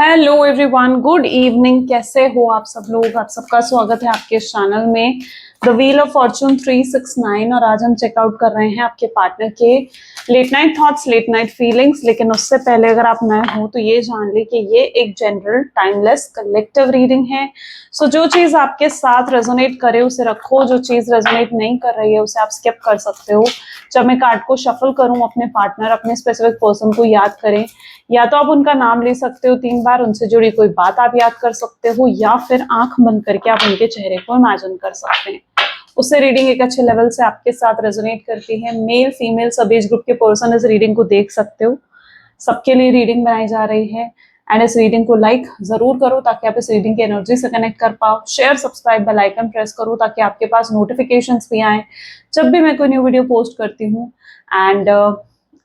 Hello everyone, good evening. कैसे हो आप सब लोग? आप सबका स्वागत है आपके इस चैनल में द व्हील ऑफ फॉर्चून 369। और आज हम चेकआउट कर रहे हैं आपके पार्टनर के late night thoughts, late night feelings. लेकिन उससे पहले अगर आप नए हो तो ये जान ले कि ये एक जनरल टाइमलेस कलेक्टिव रीडिंग है। सो जो चीज आपके साथ रेजोनेट करे उसे रखो, जो चीज रेजोनेट नहीं कर रही है उसे आप स्किप कर सकते हो। जब मैं कार्ड को शफल करूं, अपने पार्टनर, अपने स्पेसिफिक पर्सन को याद करें। या तो आप उनका नाम ले सकते हो 3 बार, उनसे जुड़ी कोई बात आप याद कर सकते हो, या फिर आंख बंद करके आप उनके चेहरे को इमेजिन कर सकते हैं। उससे रीडिंग एक अच्छे लेवल से आपके साथ रेजोनेट करती है। मेल फीमेल सब एज ग्रुप के पर्सन इस रीडिंग को देख सकते हो। सबके लिए रीडिंग बनाई जा रही है। एंड इस रीडिंग को लाइक जरूर करो ताकि आप इस रीडिंग की एनर्जी से कनेक्ट कर पाओ। Share, subscribe, bell icon press करो ताकि आपके पास नोटिफिकेशंस भी आए जब भी मैं कोई न्यू वीडियो पोस्ट करती हूँ। एंड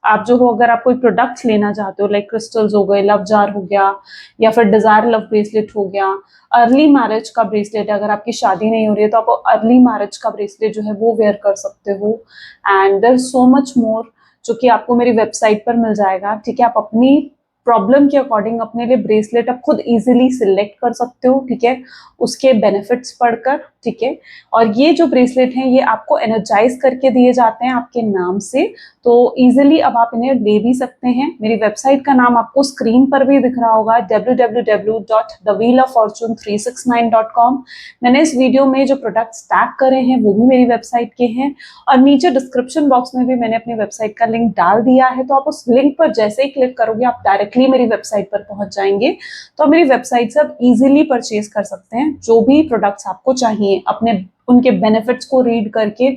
आप जो हो, अगर आप कोई प्रोडक्ट्स लेना चाहते हो, लाइक क्रिस्टल्स हो गए, लव जार हो गया, या फिर डिजायर लव ब्रेसलेट हो गया, अर्ली मैरिज का ब्रेसलेट है, अगर आपकी शादी नहीं हो रही है तो आप अर्ली मैरिज का ब्रेसलेट जो है वो वेयर कर सकते हो। And there so much more जो कि आपको मेरी वेबसाइट पर मिल जाएगा। ठीक है, आप अपनी प्रॉब्लम के अकॉर्डिंग अपने लिए ब्रेसलेट आप खुद इजीली सिलेक्ट कर सकते हो। ठीक है, उसके बेनिफिट्स पढ़कर। ठीक है, और ये जो ब्रेसलेट हैं ये आपको एनर्जाइज करके दिए जाते हैं आपके नाम से, तो इजीली अब आप इन्हें ले भी सकते हैं। मेरी वेबसाइट का नाम आपको स्क्रीन पर भी दिख रहा होगा, www.thewheeloffortune369.com। मैंने इस वीडियो में जो प्रोडक्ट्स टैग करे हैं वो भी मेरी वेबसाइट के हैं, और नीचे डिस्क्रिप्शन बॉक्स में भी मैंने अपनी वेबसाइट का लिंक डाल दिया है। तो आप उस लिंक पर जैसे ही क्लिक करोगे आप डायरेक्टली मेरी वेबसाइट पर पहुंच जाएंगे। तो आप मेरी वेबसाइट से आप इजीली परचेज कर सकते हैं जो भी प्रोडक्ट्स आपको चाहिए, अपने उनके बेनिफिट्स को रीड करके,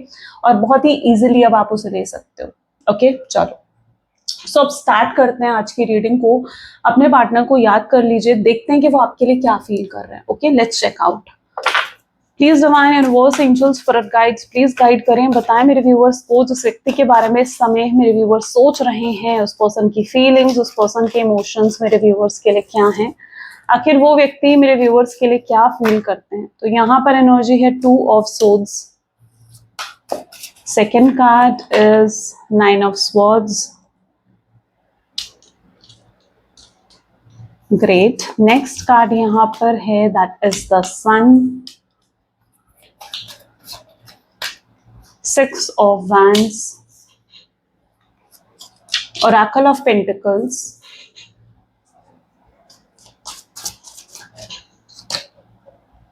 और बहुत ही इजीली अब आप उसे ले सकते हो। ओके, चलो सो अब स्टार्ट करते हैं आज की रीडिंग को। अपने पार्टनर को याद कर लीजिए, देखते हैं कि वो आपके लिए क्या फील कर रहे हैं। Okay, let's check out. Please divine universe, angels, spirit guides please guide करें, बताएं मेरे व्यूअर्स को जिस व्यक्ति के बारे में इस समय मेरे व्यूअर्स सोच रहे हैं, उस पर्सन की फीलिंग्स, उस पर्सन के इमोशंस मेरे व्यूअर्स के लिए क्या हैं। आखिर वो व्यक्ति मेरे व्यूअर्स के लिए क्या फील करते हैं। तो यहाँ पर एनर्जी है 2 of swords. Second card is 9 of swords. Great. Next card यहाँ पर है, that is the sun. 6 of wands. Oracle of pentacles.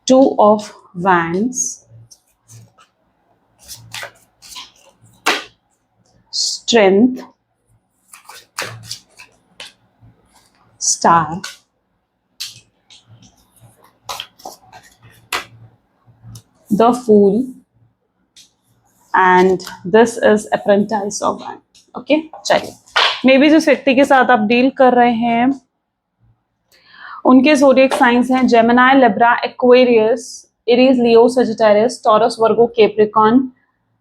2 of wands. Strength. Star. The fool. And this is apprentice of wand. Okay, चलिए। May be जिस व्यक्ति के साथ आप deal कर रहे हैं उनके ज़ोडिएक साइंस हैं Gemini, Libra, Aquarius, Aries, Leo, Sagittarius, Taurus, Virgo, Capricorn.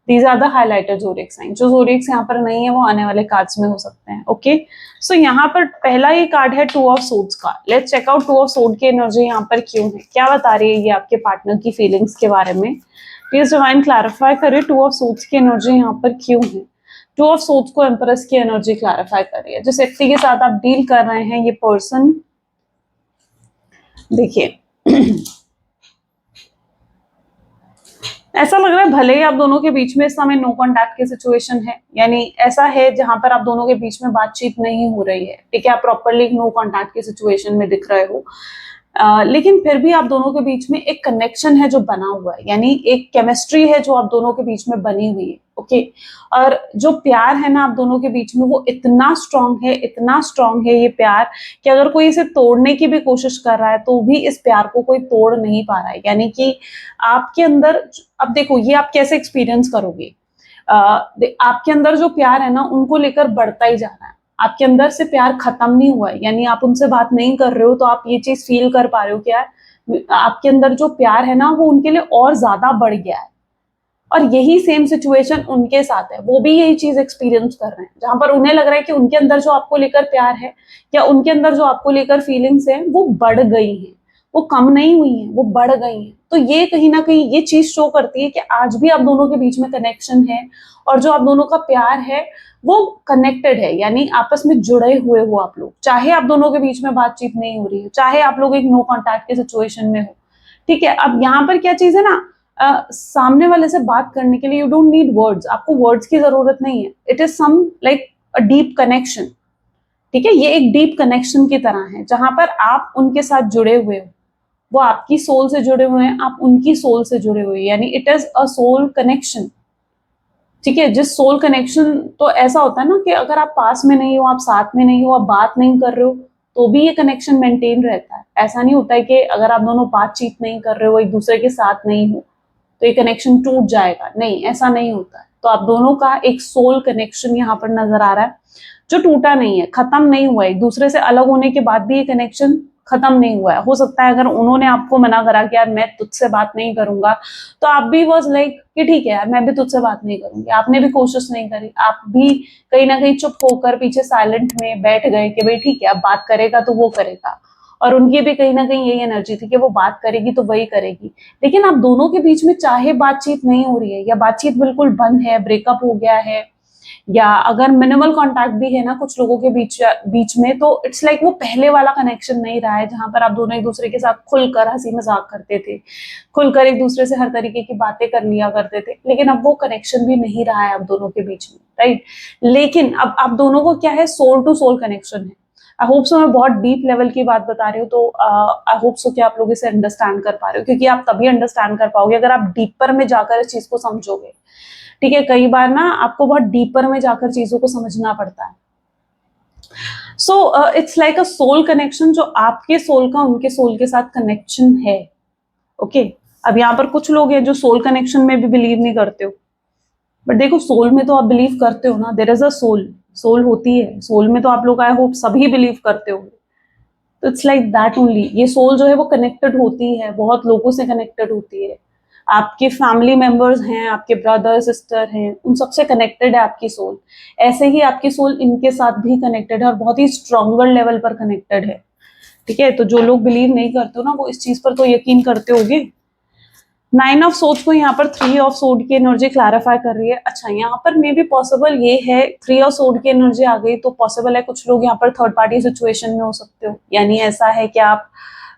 These are the highlighted zodiac sign. जो ज़ोडिएक्स यहाँ पर नहीं है वो आने वाले कार्ड्स में हो सकते हैं। ओके, सो यहाँ पर पहला ही कार्ड है 2 ऑफ सोर्ड्स का। Let's check out 2 of sword की एनर्जी यहाँ पर क्यों है, क्या बता रही है ये आपके पार्टनर की फीलिंग्स के बारे में। प्लीज डिवाइन क्लैरिफाई करिए 2 ऑफ सोर्ड्स की एनर्जी यहाँ पर क्यों है। 2 ऑफ सोर्ड्स को एम्प्रेस की एनर्जी क्लैरिफाई करिए। जिस व्यक्ति के साथ आप डील कर रहे हैं ये पर्सन, देखिए ऐसा लग रहा है भले ही आप दोनों के बीच में इस समय नो कॉन्टैक्ट की सिचुएशन है, यानी ऐसा है जहां पर आप दोनों के बीच में बातचीत नहीं हो रही है। ठीक है, आप प्रॉपरली नो कॉन्टैक्ट की सिचुएशन में दिख रहे हो, लेकिन फिर भी आप दोनों के बीच में एक कनेक्शन है जो बना हुआ है, यानी एक केमिस्ट्री है जो आप दोनों के बीच में बनी हुई है। ओके, और जो प्यार है ना आप दोनों के बीच में वो इतना स्ट्रांग है, इतना स्ट्रांग है ये प्यार कि अगर कोई इसे तोड़ने की भी कोशिश कर रहा है तो भी इस प्यार को कोई तोड़ नहीं पा रहा है। यानी कि आपके अंदर, अब देखो ये आप कैसे एक्सपीरियंस करोगे, आपके अंदर जो प्यार है ना उनको लेकर बढ़ता ही जा रहा है। आपके अंदर से प्यार खत्म नहीं हुआ है, यानी आप उनसे बात नहीं कर रहे हो तो आप ये चीज फील कर पा रहे हो कि यार आपके अंदर जो प्यार है ना वो उनके लिए और ज्यादा बढ़ गया है। और यही सेम सिचुएशन उनके साथ है, वो भी यही चीज एक्सपीरियंस कर रहे हैं, जहां पर उन्हें लग रहा है कि उनके अंदर जो आपको लेकर प्यार है या उनके अंदर जो आपको लेकर फीलिंग्स है वो बढ़ गई है, वो कम नहीं हुई हैं, वो बढ़ गई हैं। तो ये कहीं ना कहीं ये चीज शो करती है कि आज भी आप दोनों के बीच में कनेक्शन है, और जो आप दोनों का प्यार है वो कनेक्टेड है, यानी आपस में जुड़े हुए हो आप लोग। चाहे आप दोनों के बीच में बातचीत नहीं हो रही है, चाहे आप लोग एक नो कॉन्टैक्ट के सिचुएशन में हो, ठीक है। अब यहाँ पर क्या चीज है ना, सामने वाले से बात करने के लिए यू डोंट नीड वर्ड्स, आपको वर्ड्स की जरूरत नहीं है। It is some like a deep connection, ठीक है। ये एक डीप कनेक्शन की तरह है, जहां पर आप उनके साथ जुड़े हुए हो, वो आपकी सोल से जुड़े हुए हैं, आप उनकी सोल से जुड़े हुए हैं, यानी it is a soul connection, ठीक है। जिस सोल कनेक्शन, तो ऐसा होता है ना कि अगर आप पास में नहीं हो, आप साथ में नहीं हो, आप बात नहीं कर रहे हो, तो भी ये कनेक्शन मेंटेन रहता है। ऐसा नहीं होता है कि अगर आप दोनों बातचीत नहीं कर रहे हो, एक दूसरे के साथ नहीं हो, तो ये कनेक्शन टूट जाएगा। नहीं, ऐसा नहीं होता है। तो आप दोनों का एक सोल कनेक्शन यहाँ पर नजर आ रहा है, जो टूटा नहीं है, खत्म नहीं हुआ है। एक दूसरे से अलग होने के बाद भी ये कनेक्शन खत्म नहीं हुआ है। हो सकता है अगर उन्होंने आपको मना करा कि यार मैं तुझसे बात नहीं करूंगा, तो आप भी वॉज लाइक कि ठीक है यार, मैं भी तुझसे बात नहीं करूंगी, आपने भी कोशिश नहीं करी, आप भी कहीं ना कहीं चुप होकर पीछे साइलेंट में बैठ गए कि भाई ठीक है, अब बात करेगा तो वो करेगा। और उनकी भी कहीं ना कहीं यही एनर्जी थी कि वो बात करेगी तो वही करेगी। लेकिन आप दोनों के बीच में चाहे बातचीत नहीं हो रही है, या बातचीत बिल्कुल बंद है, ब्रेकअप हो गया है, या अगर मिनिमल कांटेक्ट भी है ना कुछ लोगों के बीच बीच में, तो इट्स लाइक वो पहले वाला कनेक्शन नहीं रहा है, जहां पर आप दोनों एक दूसरे के साथ खुलकर हंसी मजाक करते थे, खुलकर एक दूसरे से हर तरीके की बातें कर लिया करते थे। लेकिन अब वो कनेक्शन भी नहीं रहा है आप दोनों के बीच में, राइट। लेकिन अब आप दोनों को क्या है, सोल टू सोल कनेक्शन है। आई होप सो मैं बहुत डीप लेवल की बात बता रही हूँ, तो आई होप सो कि आप लोग इसे अंडरस्टैंड कर पा रहे हो, क्योंकि आप तभी अंडरस्टैंड कर पाओगे अगर आप डीपर में जाकर इस चीज को समझोगे, ठीक है। कई बार ना आपको बहुत डीपर में जाकर चीजों को समझना पड़ता है। So it's like a soul connection, जो आपके सोल का उनके सोल के साथ कनेक्शन है, ओके। अब यहाँ पर कुछ लोग हैं जो सोल कनेक्शन में भी बिलीव नहीं करते हो, बट देखो सोल में तो आप बिलीव करते हो ना, there is a soul, soul होती है, सोल में तो आप लोग आई होप सभी बिलीव करते हो। तो इट्स लाइक दैट ओनली, ये सोल जो है वो कनेक्टेड होती है, बहुत लोगों से कनेक्टेड होती है। आपके फैमिली मेंबर्स हैं, आपके ब्रदर सिस्टर हैं, उन सबसे कनेक्टेड है आपकी सोल। ऐसे ही आपकी सोल इनके साथ भी कनेक्टेड है, और बहुत ही स्ट्रॉन्गर लेवल पर कनेक्टेड है, ठीक है। तो जो लोग बिलीव नहीं करते हो ना, वो इस चीज पर तो यकीन करते होगे। 9 ऑफ सोर्ड्स को यहाँ पर 3 ऑफ सोर्ड की एनर्जी क्लैरिफाई कर रही है। अच्छा, यहाँ पर मे बी पॉसिबल ये है, 3 ऑफ सोर्ड की एनर्जी आ गई तो पॉसिबल है कुछ लोग यहाँ पर थर्ड पार्टी सिचुएशन में हो सकते हो। यानी ऐसा है कि आप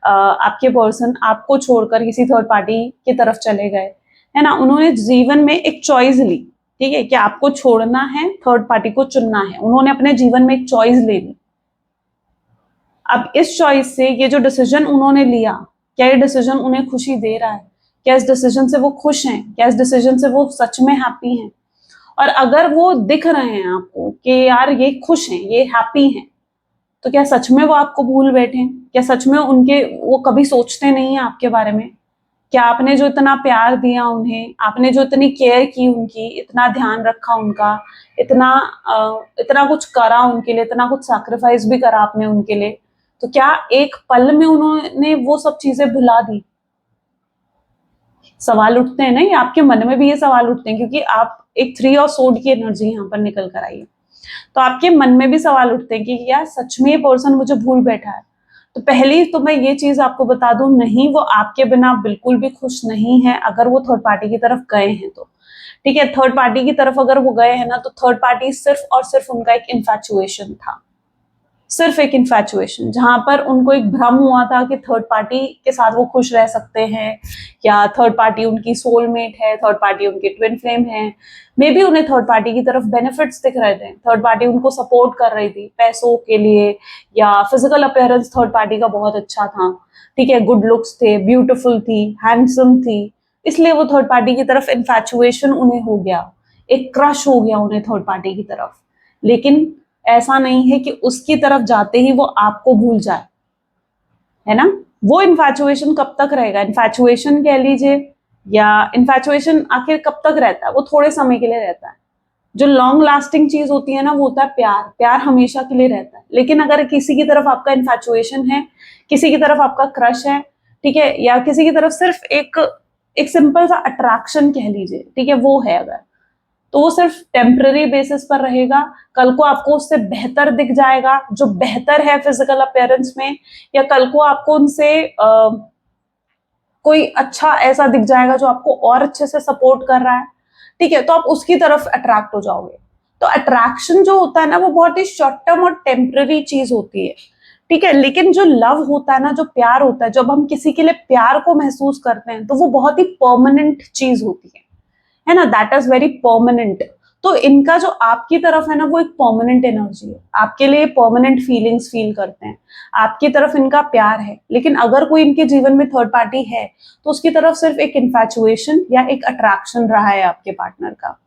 आपके पर्सन आपको छोड़कर किसी थर्ड पार्टी की तरफ चले गए, है ना। उन्होंने जीवन में एक चॉइस ली, ठीक है, कि आपको छोड़ना है, थर्ड पार्टी को चुनना है। उन्होंने अपने जीवन में एक चॉइस ले ली। अब इस चॉइस से ये जो डिसीजन उन्होंने लिया, क्या ये डिसीजन उन्हें खुशी दे रहा है? क्या इस डिसीजन से वो खुश हैं? क्या इस डिसीजन से वो सच में हैप्पी हैं? और अगर वो दिख रहे हैं आपको कि यार ये खुश हैं, ये हैप्पी हैं, तो क्या सच में वो आपको भूल बैठे हैं? क्या सच में उनके वो कभी सोचते नहीं है आपके बारे में? क्या आपने जो इतना प्यार दिया उन्हें, आपने जो इतनी केयर की उनकी, इतना ध्यान रखा उनका, इतना इतना कुछ करा उनके लिए, इतना कुछ सैक्रिफाइस भी करा आपने उनके लिए, तो क्या एक पल में उन्होंने वो सब चीजें भुला दी? सवाल उठते हैं ना, ये आपके मन में भी ये सवाल उठते हैं, क्योंकि आप एक 3 ऑफ सोर्ड की एनर्जी यहाँ पर निकल कर आई है। तो आपके मन में भी सवाल उठते हैं कि यार सच में ये पर्सन मुझे भूल बैठा है। तो पहली तो मैं ये चीज आपको बता दूं, नहीं, वो आपके बिना बिल्कुल भी खुश नहीं है अगर वो थर्ड पार्टी की तरफ गए हैं तो, ठीक है। थर्ड पार्टी की तरफ अगर वो गए हैं ना, तो थर्ड पार्टी सिर्फ और सिर्फ उनका एक इन्फैचुएशन था, सिर्फ एक इन्फैचुएशन, जहां पर उनको एक भ्रम हुआ था कि थर्ड पार्टी के साथ वो खुश रह सकते हैं, या थर्ड पार्टी उनकी सोलमेट है, थर्ड पार्टी उनकी ट्विन फ्लेम है। मे बी उन्हें थर्ड पार्टी की तरफ बेनिफिट्स दिख रहे थे, थर्ड पार्टी उनको सपोर्ट कर रही थी पैसों के लिए, या फिजिकल अपीयरेंस थर्ड पार्टी का बहुत अच्छा था, ठीक है, गुड लुक्स थे, ब्यूटीफुल थी, हैंडसम थी, इसलिए वो थर्ड पार्टी की तरफ इन्फैचुएशन उन्हें हो गया, एक क्रश हो गया उन्हें थर्ड पार्टी की तरफ। लेकिन ऐसा नहीं है कि उसकी तरफ जाते ही वो आपको भूल जाए, है ना। वो इन्फैचुएशन कब तक रहेगा, इन्फैचुएशन कह लीजिए, या इन्फैचुएशन आखिर कब तक रहता है, वो थोड़े समय के लिए रहता है। जो लॉन्ग लास्टिंग चीज होती है ना, वो होता है प्यार, प्यार हमेशा के लिए रहता है। लेकिन अगर किसी की तरफ आपका इन्फैचुएशन है, किसी की तरफ आपका क्रश है, ठीक है, या किसी की तरफ सिर्फ एक एक सिंपल सा अट्रैक्शन कह लीजिए, ठीक है, वो है अगर, तो वो सिर्फ टेम्पररी बेसिस पर रहेगा। कल को आपको उससे बेहतर दिख जाएगा, जो बेहतर है फिजिकल अपीयरेंस में, या कल को आपको उनसे कोई अच्छा ऐसा दिख जाएगा जो आपको और अच्छे से सपोर्ट कर रहा है, ठीक है, तो आप उसकी तरफ अट्रैक्ट हो जाओगे। तो अट्रैक्शन जो होता है ना, वो बहुत ही शॉर्ट टर्म और टेम्पररी चीज होती है, ठीक है। लेकिन जो लव होता है ना, जो प्यार होता है, जब हम किसी के लिए प्यार को महसूस करते हैं, तो वो बहुत ही परमानेंट चीज होती है ना, दैट इज वेरी परमानेंट। तो इनका जो आपकी तरफ है ना, वो एक परमानेंट एनर्जी है, आपके लिए परमानेंट फीलिंग्स फील करते हैं, आपकी तरफ इनका प्यार है। लेकिन अगर कोई इनके जीवन में थर्ड पार्टी है, तो उसकी तरफ सिर्फ एक इन्फैचुएशन या एक अट्रैक्शन रहा है आपके पार्टनर का,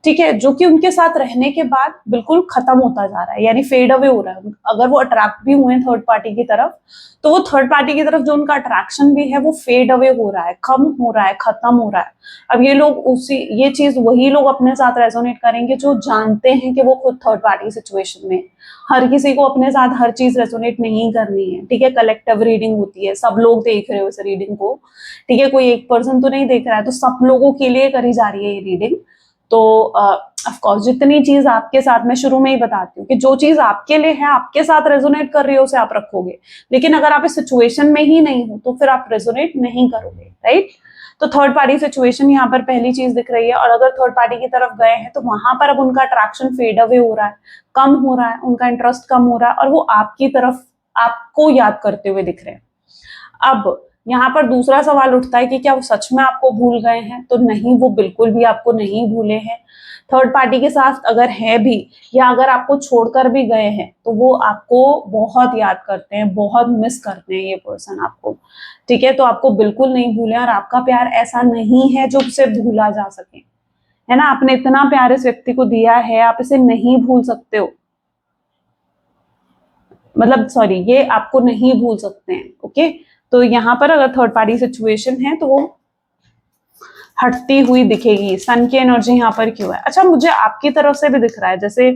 ठीक है, जो कि उनके साथ रहने के बाद बिल्कुल खत्म होता जा रहा है, यानी फेड अवे हो रहा है। अगर वो अट्रैक्ट भी हुए थर्ड पार्टी की तरफ, तो वो थर्ड पार्टी की तरफ जो उनका अट्रैक्शन भी है, वो फेड अवे हो रहा है, कम हो रहा है, खत्म हो रहा है। अब ये चीज वही लोग अपने साथ रेजोनेट करेंगे जो जानते हैं कि वो खुद थर्ड पार्टी सिचुएशन में। हर किसी को अपने साथ हर चीज रेजोनेट नहीं करनी है, ठीक है। कलेक्टिव रीडिंग होती है, सब लोग देख रहे हो इस रीडिंग को, ठीक है, कोई एक पर्सन तो नहीं देख रहा है, तो सब लोगों के लिए करी जा रही है ये रीडिंग। तो ऑफ कोर्स जितनी चीज आपके साथ, मैं शुरू में ही बताती हूँ कि जो चीज आपके लिए है, आपके साथ रेजोनेट कर रही है, उसे आप रखोगे। लेकिन अगर आप इस सिचुएशन में ही नहीं हो, तो फिर आप रेजोनेट नहीं करोगे, राइट। तो थर्ड पार्टी सिचुएशन यहाँ पर पहली चीज दिख रही है। और अगर थर्ड पार्टी की तरफ गए हैं, तो वहां पर अब उनका अट्रैक्शन फेड अवे हो रहा है, कम हो रहा है, उनका इंटरेस्ट कम हो रहा है, और वो आपकी तरफ आपको याद करते हुए दिख रहे हैं। अब यहाँ पर दूसरा सवाल उठता है कि क्या वो सच में आपको भूल गए हैं? तो नहीं, वो बिल्कुल भी आपको नहीं भूले हैं। थर्ड पार्टी के साथ अगर है भी, या अगर आपको छोड़कर भी गए हैं, तो वो आपको बहुत याद करते हैं, बहुत मिस करते हैं ये पर्सन आपको, ठीक है। तो आपको बिल्कुल नहीं भूले, और आपका प्यार ऐसा नहीं है जो उसे भूला जा सके, है ना। आपने इतना प्यार इस व्यक्ति को दिया है, आप इसे नहीं भूल सकते हो, मतलब सॉरी, ये आपको नहीं भूल सकते हैं, ओके। तो यहाँ पर अगर थर्ड पार्टी सिचुएशन है, तो वो हटती हुई दिखेगी। सन की एनर्जी यहाँ पर क्यों है? अच्छा, मुझे आपकी तरफ से भी दिख रहा है, जैसे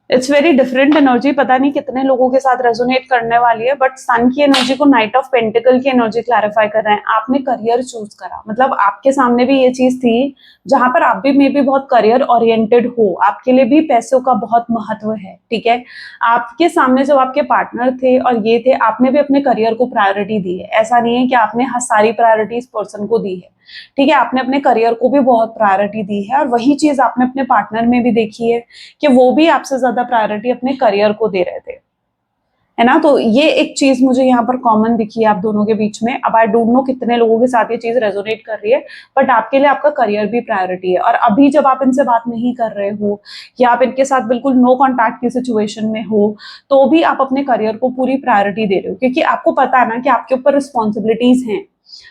इट्स वेरी डिफरेंट एनर्जी, पता नहीं कितने लोगों के साथ रेजोनेट करने वाली है, बट सन की एनर्जी को नाइट ऑफ पेंटिकल की एनर्जी क्लैरिफाई कर रहे हैं। आपने करियर चूज करा, मतलब आपके सामने भी ये चीज थी जहां पर आप भी मे बी बहुत करियर ओरिएंटेड हो, आपके लिए भी पैसों का बहुत महत्व है, ठीक है। आपके सामने जब आपके पार्टनर थे और ये थे, आपने भी अपने करियर को प्रायोरिटी दी है। ऐसा नहीं है कि आपने सारी प्रायोरिटी इस पर्सन को दी है, ठीक है, आपने अपने करियर को भी बहुत प्रायोरिटी दी है। और वही चीज आपने अपने पार्टनर में भी देखी है कि वो भी आपसे ज्यादा प्रायोरिटी अपने करियर को दे रहे थे, है ना। तो ये एक चीज मुझे यहाँ पर कॉमन दिखी है आप दोनों के बीच में। अब आई डोंट नो कितने लोगों के साथ ये चीज रेजोनेट कर रही है, बट आपके लिए आपका करियर भी प्रायोरिटी है। और अभी जब आप इनसे बात नहीं कर रहे हो, या आप इनके साथ बिल्कुल नो कॉन्टैक्ट की सिचुएशन में हो, तो भी आप अपने करियर को पूरी प्रायोरिटी दे रहे हो, क्योंकि आपको पता है ना कि आपके ऊपर रिस्पॉन्सिबिलिटीज हैं।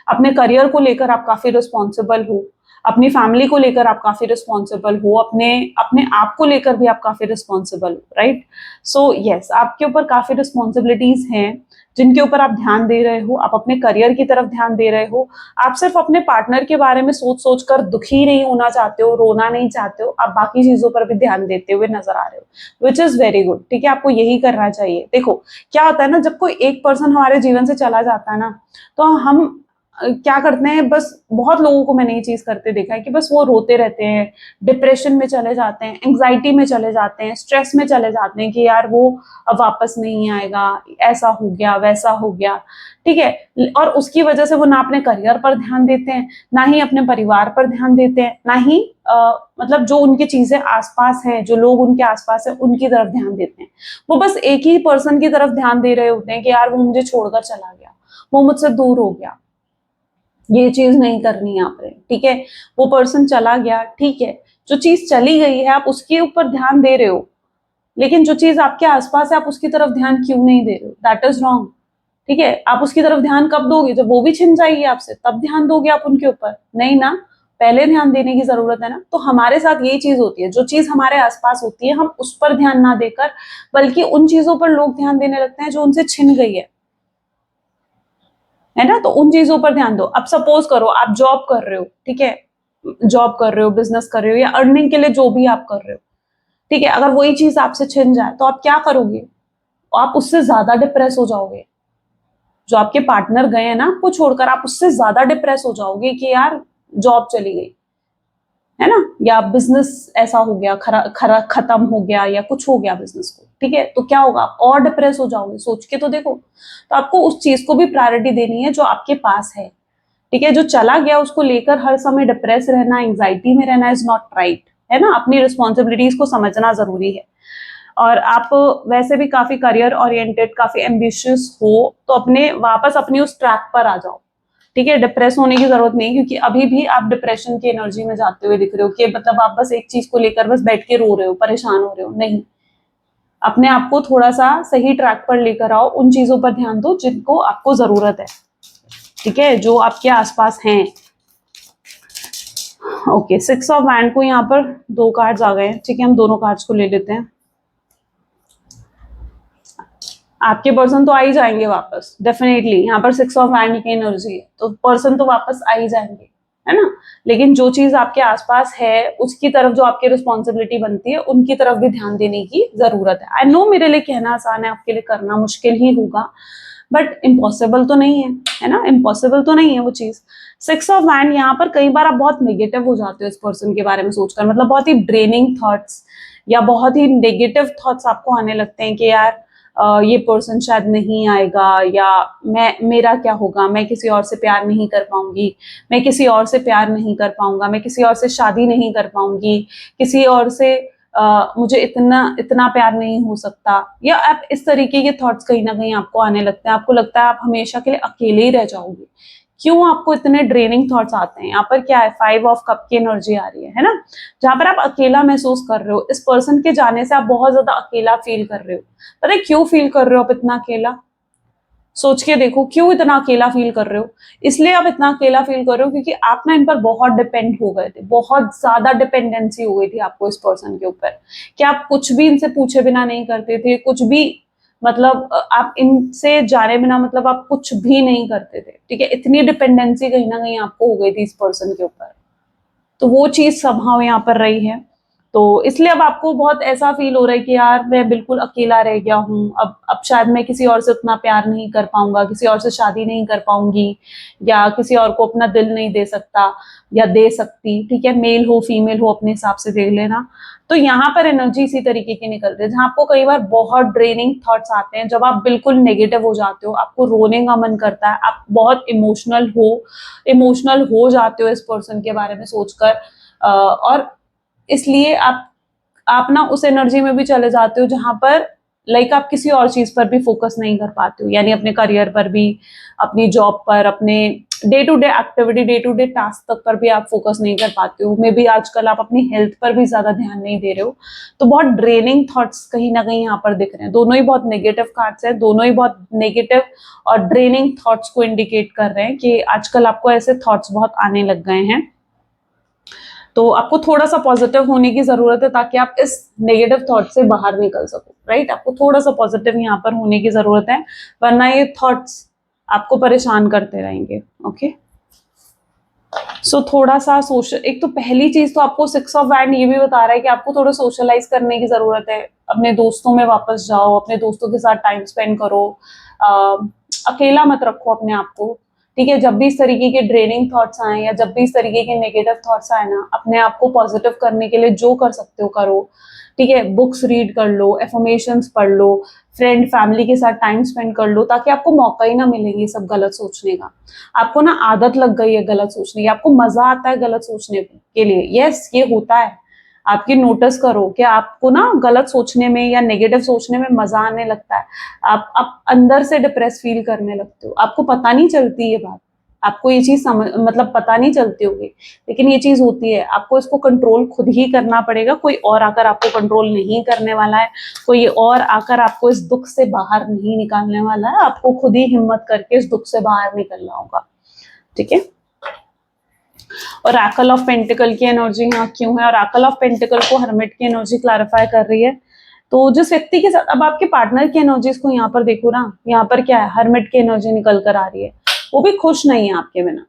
अपने करियर को लेकर आप काफी रिस्पॉन्सिबल हो, अपनी फैमिली को लेकर आप काफी रिस्पॉन्सिबल हो, अपने अपने आप को लेकर भी आप काफी रिस्पॉन्सिबल हो, राइट। सो यस, आपके ऊपर काफी रिस्पॉन्सिबिलिटीज हैं जिनके ऊपर आप ध्यान दे रहे हो, आप अपने करियर की तरफ ध्यान दे रहे हो। आप सिर्फ अपने पार्टनर के बारे में सोच सोच कर दुखी नहीं होना चाहते हो, रोना नहीं चाहते हो, आप बाकी चीजों पर भी ध्यान देते हुए नजर आ रहे हो, विच इज वेरी गुड, ठीक है। आपको यही करना चाहिए। देखो क्या होता है ना, जब कोई एक पर्सन हमारे जीवन से चला जाता है ना, तो हम क्या करते हैं, बस बहुत लोगों को मैंने ये चीज करते देखा है कि बस वो रोते रहते हैं, डिप्रेशन में चले जाते हैं, एंग्जाइटी में चले जाते हैं, स्ट्रेस में चले जाते हैं कि यार वो अब वापस नहीं आएगा, ऐसा हो गया, वैसा हो गया, ठीक है। और उसकी वजह से वो ना अपने करियर पर ध्यान देते हैं, ना ही अपने परिवार पर ध्यान देते हैं, ना ही मतलब जो उनकी चीजें आसपास हैं, जो लोग उनके आसपास है, उनकी तरफ ध्यान देते हैं। वो बस एक ही पर्सन की तरफ ध्यान दे रहे होते हैं कि यार वो मुझे छोड़कर चला गया, वो मुझसे दूर हो गया, ये चीज नहीं करनी है आपने, ठीक है। वो पर्सन चला गया, ठीक है, जो चीज चली गई है आप उसके ऊपर ध्यान दे रहे हो, लेकिन जो चीज आपके आसपास है आप उसकी तरफ ध्यान क्यों नहीं दे रहे हो? दैट इज रॉन्ग, ठीक है। आप उसकी तरफ ध्यान कब दोगे? जब वो भी छिन जाएगी आपसे, तब ध्यान दोगे आप उनके ऊपर? नहीं ना, पहले ध्यान देने की जरूरत है ना। तो हमारे साथ यही चीज होती है, जो चीज हमारे आसपास होती है हम उस पर ध्यान ना देकर बल्कि उन चीजों पर लोग ध्यान देने लगते हैं जो उनसे छिन गई है ना। तो उन चीजों पर ध्यान दो। अब सपोज करो आप जॉब कर रहे हो, ठीक है, जॉब कर रहे हो, बिजनेस कर रहे हो, या अर्निंग के लिए जो भी आप कर रहे हो, ठीक है, अगर वही चीज आपसे छिन जाए तो आप क्या करोगे? आप उससे ज्यादा डिप्रेस हो जाओगे। जो आपके पार्टनर गए हैं ना आपको छोड़कर, आप उससे ज्यादा डिप्रेस हो जाओगे कि यार जॉब चली गई, है ना, या बिजनेस ऐसा हो गया खत्म हो गया या कुछ हो गया बिजनेस को, ठीक है, तो क्या होगा, आप और डिप्रेस हो जाओगे। सोच के तो देखो। तो आपको उस चीज को भी प्रायोरिटी देनी है जो आपके पास है, ठीक है। जो चला गया उसको लेकर हर समय डिप्रेस रहना, एंग्जाइटी में रहना इज नॉट राइट, है ना। अपनी रिस्पॉन्सिबिलिटीज को समझना जरूरी है। और आप वैसे भी काफी करियर ओरिएंटेड, काफी एम्बिशियस हो, तो अपने वापस अपनी उस ट्रैक पर आ जाओ, ठीक है। डिप्रेस होने की जरूरत नहीं, क्योंकि अभी भी आप डिप्रेशन की एनर्जी में जाते हुए दिख रहे हो कि मतलब आप बस एक चीज को लेकर बस बैठ के रो रहे हो, परेशान हो रहे हो। नहीं, अपने आप को थोड़ा सा सही ट्रैक पर लेकर आओ, उन चीजों पर ध्यान दो जिनको आपको जरूरत है, ठीक है, जो आपके आसपास हैं। ओके, 6 ऑफ वैंड को यहाँ पर 2 कार्ड्स आ गए हैं, ठीक है। हम दोनों कार्ड्स को ले लेते हैं। आपके पर्सन तो आ ही जाएंगे वापस, डेफिनेटली। यहाँ पर 6 ऑफ वैंड की एनर्जी है, तो पर्सन तो वापस आ ही जाएंगे, है ना। लेकिन जो चीज आपके आसपास है उसकी तरफ जो आपकी रिस्पॉन्सिबिलिटी बनती है, उनकी तरफ भी ध्यान देने की जरूरत है। आई नो मेरे लिए कहना आसान है, आपके लिए करना मुश्किल ही होगा, बट इम्पॉसिबल तो नहीं है ना, इम्पॉसिबल तो नहीं है वो चीज। 6 ऑफ वैंड यहाँ पर कई बार आप बहुत नेगेटिव हो जाते हो इस पर्सन के बारे में सोचकर, मतलब बहुत ही ड्रेनिंग थॉट्स या बहुत ही नेगेटिव थॉट्स आपको आने लगते हैं कि यार ये पर्सन शायद नहीं आएगा, या मेरा क्या होगा, मैं किसी और से प्यार नहीं कर पाऊंगी, मैं किसी और से प्यार नहीं कर पाऊंगा, मैं किसी और से शादी नहीं कर पाऊंगी, किसी और से मुझे इतना इतना प्यार नहीं हो सकता, या आप इस तरीके के थॉट्स कहीं ना कहीं आपको आने लगते हैं। आपको लगता है आप हमेशा के लिए अकेले ही रह जाओगे। क्यों आपको इतने ड्रेनिंग थॉट्स आते हैं? यहाँ पर क्या है, 5 ऑफ कप की एनर्जी आ रही है ना, जहां पर आप अकेला महसूस कर रहे हो। इस पर्सन के जाने से आप बहुत ज्यादा अकेला फील कर रहे हो। पता है क्यों फील कर रहे हो आप इतना अकेला? सोच के देखो, क्यों इतना अकेला फील कर रहे हो? इसलिए आप इतना अकेला फील कर रहे हो क्योंकि आप ना इन पर बहुत डिपेंड हो गए थे, बहुत ज्यादा डिपेंडेंसी हो गई थी आपको इस पर्सन के ऊपर, कि आप कुछ भी इनसे पूछे बिना नहीं करते थे, कुछ भी, मतलब आप इनसे जाने बिना मतलब आप कुछ भी नहीं करते थे, ठीक है। इतनी डिपेंडेंसी कहीं ना कहीं आपको हो गई थी इस पर्सन के ऊपर, तो वो चीज समहाउ यहाँ पर रही है। तो इसलिए अब आपको बहुत ऐसा फील हो रहा है कि यार मैं बिल्कुल अकेला रह गया हूँ, अब शायद मैं किसी और से उतना प्यार नहीं कर पाऊंगा, किसी और से शादी नहीं कर पाऊंगी, या किसी और को अपना दिल नहीं दे सकता या दे सकती, ठीक है। मेल हो फीमेल हो अपने हिसाब से देख लेना। तो यहाँ पर एनर्जी इसी तरीके की निकल रही है, जहाँ आपको कई बार बहुत ड्रेनिंग थॉट्स आते हैं, जब आप बिल्कुल नेगेटिव हो जाते हो, आपको रोने का मन करता है, आप बहुत इमोशनल हो जाते हो इस पर्सन के बारे में सोचकर, और इसलिए आप ना उस एनर्जी में भी चले जाते हो जहां पर लाइक आप किसी और चीज पर भी फोकस नहीं कर पाते हो, यानी अपने करियर पर भी, अपनी जॉब पर, अपने day to day activity, day to day task तक पर भी आप फोकस नहीं कर पाते हो। मे बी आजकल आप अपनी हेल्थ पर भी ज्यादा ध्यान नहीं दे रहे हो। तो बहुत ड्रेनिंग थॉट्स कहीं ना कहीं यहाँ पर दिख रहे हैं। दोनों ही बहुत नेगेटिव कार्ड्स हैं, दोनों ही बहुत नेगेटिव और ड्रेनिंग थॉट्स को इंडिकेट कर रहे हैं कि आजकल आपको ऐसे थॉट्स बहुत आने लग गए हैं। तो आपको थोड़ा सा पॉजिटिव होने की जरूरत है ताकि आप इस नेगेटिव थॉट से बाहर निकल सको, राइट। आपको थोड़ा सा पॉजिटिव यहाँ पर होने की जरूरत है, वरना ये थॉट्स आपको परेशान करते रहेंगे। ओके, सो थोड़ा सा सोशल, एक तो पहली चीज तो आपको 6 ऑफ वैंड ये भी बता रहा है कि आपको थोड़ा सोशलाइज करने की जरूरत है। अपने दोस्तों में वापस जाओ, अपने दोस्तों के साथ टाइम स्पेंड करो, अकेला मत रखो अपने आप को, ठीक है। जब भी इस तरीके के ड्रेनिंग थॉट्स आए या जब भी इस तरीके के नेगेटिव थॉट्स आए ना, अपने आप को पॉजिटिव करने के लिए जो कर सकते हो करो, ठीक है। बुक्स रीड कर लो, एफर्मेशंस पढ़ लो, फ्रेंड फैमिली के साथ टाइम स्पेंड कर लो, ताकि आपको मौका ही ना मिले ये सब गलत सोचने का। आपको ना आदत लग गई है गलत सोचने की, आपको मजा आता है गलत सोचने के लिए। यस, ये होता है। आपकी नोटिस करो कि आपको ना गलत सोचने में या नेगेटिव सोचने में मजा आने लगता है। आप अंदर से डिप्रेस फील करने लगते हो, आपको पता नहीं चलती ये बात, आपको ये चीज मतलब पता नहीं चलती होगी, लेकिन ये चीज होती है। आपको इसको कंट्रोल खुद ही करना पड़ेगा, कोई और आकर आपको कंट्रोल नहीं करने वाला है, कोई और आकर आपको इस दुख से बाहर नहीं निकालने वाला है। आपको खुद ही हिम्मत करके इस दुख से बाहर निकलना होगा, ठीक है। और ऑरेकल ऑफ पेंटिकल की एनर्जी यहाँ क्यों है? और ऑरेकल ऑफ पेंटिकल को हर्मिट की एनर्जी क्लैरिफाई कर रही है। तो जिस व्यक्ति के साथ, अब आपके पार्टनर की एनर्जीज को यहाँ पर देखो ना, यहाँ पर क्या है, हर्मिट की एनर्जी निकल कर आ रही है। वो भी खुश नहीं है आपके बिना,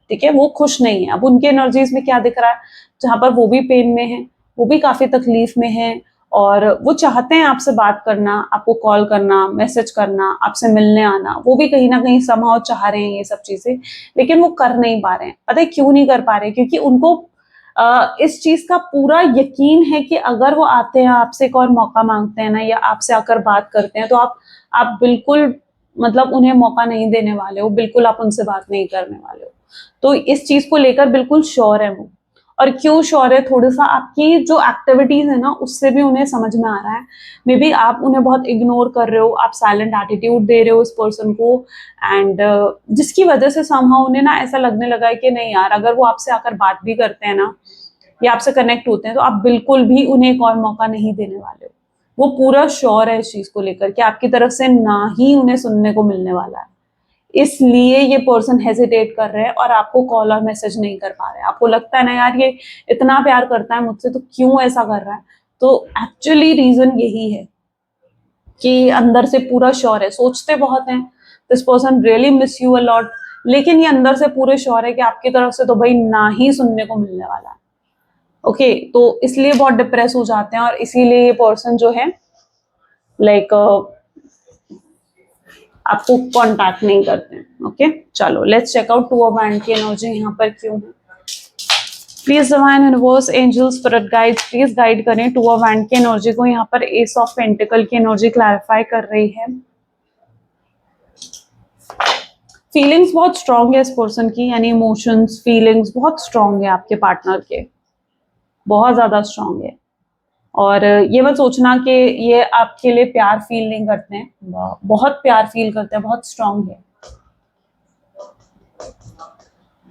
ठीक है, वो खुश नहीं है। अब उनके एनर्जीज में क्या दिख रहा है, जहां पर वो भी पेन में है, वो भी काफी तकलीफ में है, और वो चाहते हैं आपसे बात करना, आपको कॉल करना, मैसेज करना, आपसे मिलने आना, वो भी कहीं ना कहीं समहाउ चाह रहे हैं ये सब चीजें, लेकिन वो कर नहीं पा रहे हैं। पता है क्यों नहीं कर पा रहे? क्योंकि उनको इस चीज का पूरा यकीन है कि अगर वो आते हैं आपसे एक और मौका मांगते हैं ना, या आपसे आकर बात करते हैं, तो आप बिल्कुल मतलब उन्हें मौका नहीं देने वाले हो, बिल्कुल आप उनसे बात नहीं करने वाले हो। तो इस चीज को लेकर बिल्कुल श्योर है वो। और क्यों श्योर है, थोड़ा सा आपकी जो एक्टिविटीज है ना उससे भी उन्हें समझ में आ रहा है। मे बी आप उन्हें बहुत इग्नोर कर रहे हो, आप साइलेंट एटीट्यूड दे रहे हो इस पर्सन को, एंड जिसकी वजह से समहाउ उन्हें ना ऐसा लगने लगा है कि नहीं यार, अगर वो आपसे आकर बात भी करते हैं ना या आपसे कनेक्ट होते हैं, तो आप बिल्कुल भी उन्हें एक और मौका नहीं देने वाले हो। वो पूरा श्योर है इस चीज को लेकर कि आपकी तरफ से ना ही उन्हें सुनने को मिलने वाला है। इसलिए ये पर्सन हेजिटेट कर रहे हैं और आपको कॉल और मैसेज नहीं कर पा रहे हैं। आपको लगता है ना यार, ये इतना प्यार करता है मुझसे, तो क्यों ऐसा कर रहा है? तो एक्चुअली रीजन यही है कि अंदर से पूरा श्योर है। सोचते बहुत हैं this person really miss you a lot, लेकिन ये अंदर से पूरे श्योर है कि आपकी तरफ से तो भाई ना ही सुनने को मिलने वाला है। ओके, तो इसलिए बहुत डिप्रेस हो जाते हैं और इसीलिए ये पर्सन जो है लाइक आपको कांटेक्ट नहीं करते हैं। ओके, चलो let's check out two of wand की एनर्जी यहाँ पर क्यों है। Please divine universe, angels, spirit guides, please guide करें टू ऑफ वैंड की एनर्जी को। यहाँ पर एस ऑफ पेंटिकल की एनर्जी क्लैरिफाई कर रही है। फीलिंग्स बहुत स्ट्रांग है इस पर्सन की, यानी इमोशंस, फीलिंग्स बहुत स्ट्रांग है आपके पार्टनर के, बहुत ज्यादा स्ट्रांग है। और ये मत सोचना कि ये आपके लिए प्यार फील नहीं करते हैं, बहुत प्यार फील करते हैं, बहुत स्ट्रांग है।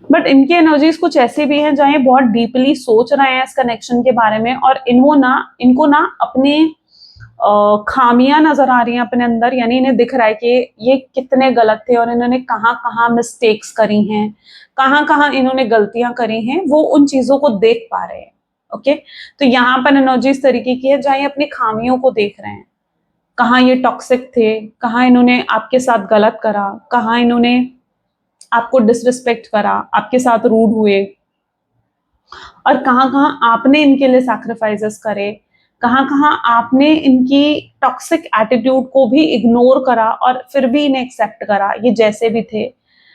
बट इनकी एनर्जीज कुछ ऐसी भी हैं जहाँ ये बहुत डीपली सोच रहे हैं इस कनेक्शन के बारे में, और इनको ना अपने खामियां नजर आ रही हैं अपने अंदर, यानी इन्हें दिख रहा है कि ये कितने गलत थे और इन्होंने कहाँ कहाँ मिस्टेक्स करी हैं, कहाँ कहाँ इन्होंने गलतियां करी हैं, वो उन चीजों को देख पा रहे हैं। ओके, तो यहाँ पर एनर्जी इस तरीके की है जहाँ ये अपनी खामियों को देख रहे हैं, कहाँ ये टॉक्सिक थे, कहाँ इन्होंने आपके साथ गलत करा, कहाँ इन्होंने आपको डिसरिस्पेक्ट करा, आपके साथ रूड हुए, और कहाँ कहाँ आपने इनके लिए सैक्रिफाइसेस करे, कहाँ कहाँ आपने इनकी टॉक्सिक एटीट्यूड को भी इग्नोर करा और फिर भी इन्हें एक्सेप्ट करा, ये जैसे भी थे।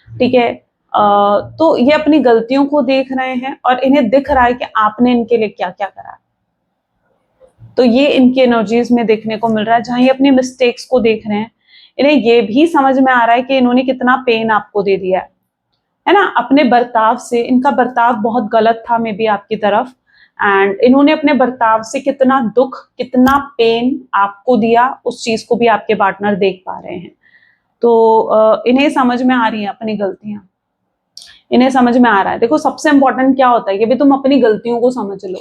ठीक है, तो ये अपनी गलतियों को देख रहे हैं और इन्हें दिख रहा है कि आपने इनके लिए क्या क्या करा। तो ये इनकी एनर्जीज में देखने को मिल रहा है, जहां ये अपनी मिस्टेक्स को देख रहे हैं। इन्हें ये भी समझ में आ रहा है कि इन्होंने कितना पेन आपको दे दिया है ना, अपने बर्ताव से। इनका बर्ताव बहुत गलत था मे बी आपकी तरफ, एंड इन्होंने अपने बर्ताव से कितना दुख, कितना पेन आपको दिया, उस चीज को भी आपके पार्टनर देख पा रहे हैं। तो इन्हें समझ में आ रही है अपनी गलतियां, इन्हें समझ में आ रहा है। देखो, सबसे इंपॉर्टेंट क्या होता है कि भी तुम अपनी गलतियों को समझ लो।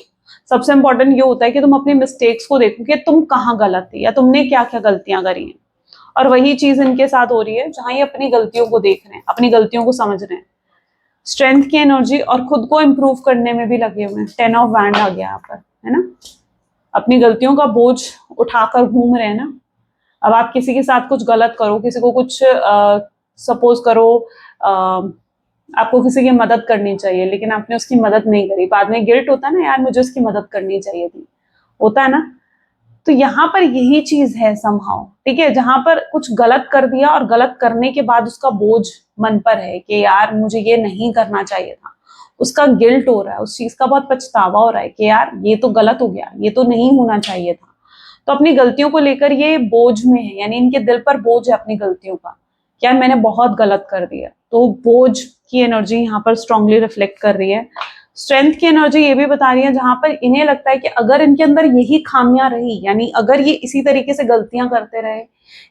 सबसे इंपॉर्टेंट ये होता है कि तुम अपनी मिस्टेक्स को देखो कि तुम कहाँ गलत थी या तुमने क्या क्या गलतियां करी हैं। और वही चीज इनके साथ हो रही है, जहां ये अपनी गलतियों को देख रहे हैं, अपनी गलतियों को समझ रहे हैं। स्ट्रेंथ की एनर्जी और खुद को इम्प्रूव करने में भी लगे हुए हैं। 10 ऑफ वैंड आ गया यहाँ पर, है ना। अपनी गलतियों का बोझ उठाकर घूम रहे हैं ना। अब आप किसी के साथ कुछ गलत करो, किसी को कुछ सपोज करो, आपको किसी की मदद करनी चाहिए लेकिन आपने उसकी मदद नहीं करी, बाद में गिल्ट होता है ना, यार मुझे उसकी मदद करनी चाहिए थी, होता है ना। तो यहाँ पर यही चीज है समहाउ, ठीक है, जहां पर कुछ गलत कर दिया और गलत करने के बाद उसका बोझ मन पर है कि यार मुझे ये नहीं करना चाहिए था, उसका गिल्ट हो रहा है, उस चीज का बहुत पछतावा हो रहा है कि यार ये तो गलत हो गया, ये तो नहीं होना चाहिए था। तो अपनी गलतियों को लेकर ये बोझ में है, यानी इनके दिल पर बोझ है अपनी गलतियों का, यार मैंने बहुत गलत कर दिया। तो बोझ की एनर्जी यहाँ पर स्ट्रांगली रिफ्लेक्ट कर रही है। स्ट्रेंथ की एनर्जी ये भी बता रही है, जहां पर इन्हें लगता है कि अगर इनके अंदर यही खामियां रही, यानी अगर ये इसी तरीके से गलतियां करते रहे,